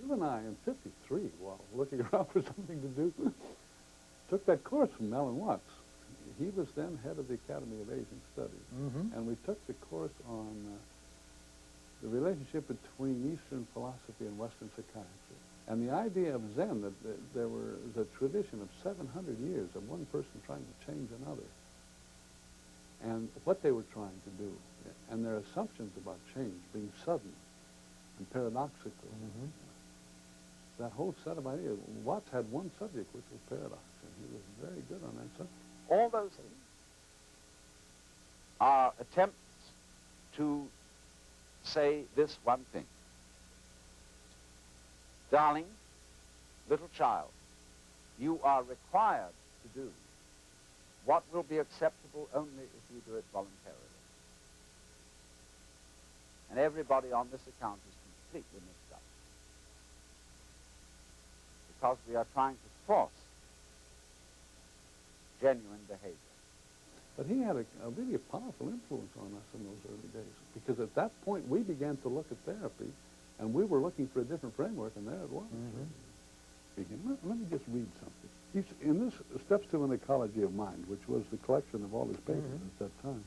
Joseph and I, in '53, while looking around for something to do, took that course from Alan Watts. He was then head of the Academy of Asian Studies. And we took the course on the relationship between Eastern philosophy and Western psychiatry. And the idea of Zen, that there was a tradition of 700 years of one person trying to change another. And what they were trying to do, and their assumptions about change being sudden and paradoxical. That whole set of ideas. Watts had one subject, which was paradox, and he was very good on that subject. All those things are attempts to say this one thing. Darling, little child, you are required to do what will be acceptable only if you do it voluntarily. And everybody on this account is completely mixed up. Because we are trying to force genuine behavior. But he had a really powerful influence on us in those early days, because at that point we began to look at therapy, and we were looking for a different framework, and there it was. Let me just read something. In this Steps to an Ecology of Mind, which was the collection of all his papers at that time,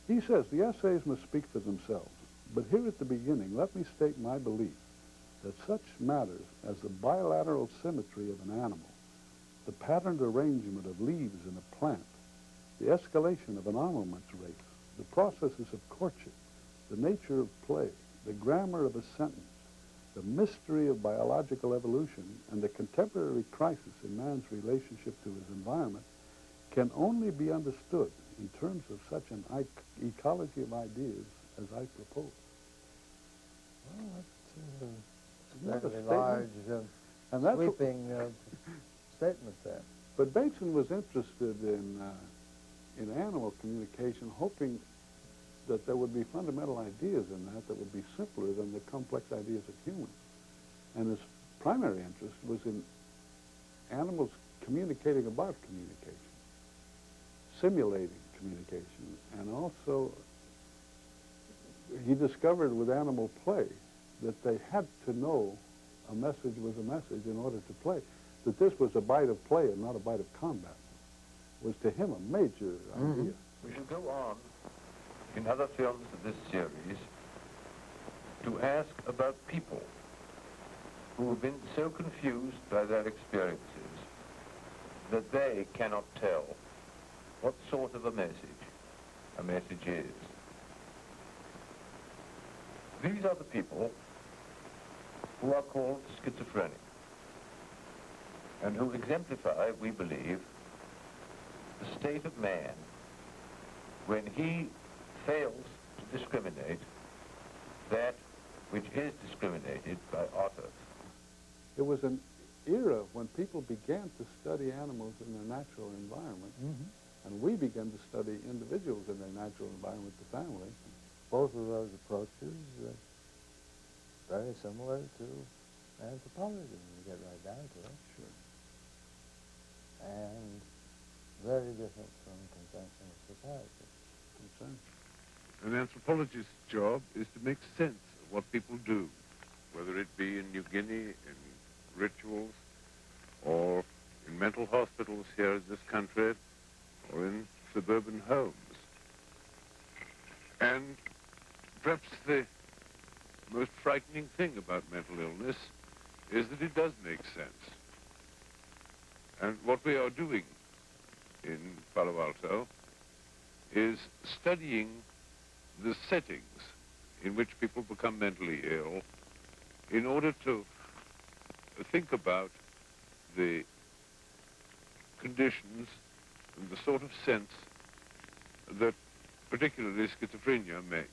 he says, the essays must speak for themselves, but here at the beginning, let me state my belief that such matters as the bilateral symmetry of an animal, the patterned arrangement of leaves in a plant, the escalation of an armaments race, the processes of courtship, the nature of play, the grammar of a sentence, the mystery of biological evolution, and the contemporary crisis in man's relationship to his environment can only be understood in terms of such an ecology of ideas as I propose. Well, that's a very large, sweeping statement there. But Bateson was interested in animal communication, hoping that there would be fundamental ideas in that would be simpler than the complex ideas of humans. And his primary interest was in animals communicating about communication, simulating communication, and also he discovered with animal play that they had to know a message was a message in order to play, that this was a bite of play and not a bite of combat, was to him a major idea. We shall go on in other films of this series to ask about people who have been so confused by their experiences that they cannot tell what sort of a message is. These are the people who are called schizophrenic and who exemplify, we believe, the state of man when he fails to discriminate that which is discriminated by others. It was an era when people began to study animals in their natural environment, and we began to study individuals in their natural environment, the family. Both of those approaches very similar to anthropology when you get right down to it. Sure. And very different from conventional psychiatry. An anthropologist's job is to make sense of what people do, whether it be in New Guinea, in rituals, or in mental hospitals here in this country, or in suburban homes. And perhaps the most frightening thing about mental illness is that it does make sense. And what we are doing in Palo Alto is studying the settings in which people become mentally ill in order to think about the conditions and the sort of sense that particularly schizophrenia makes.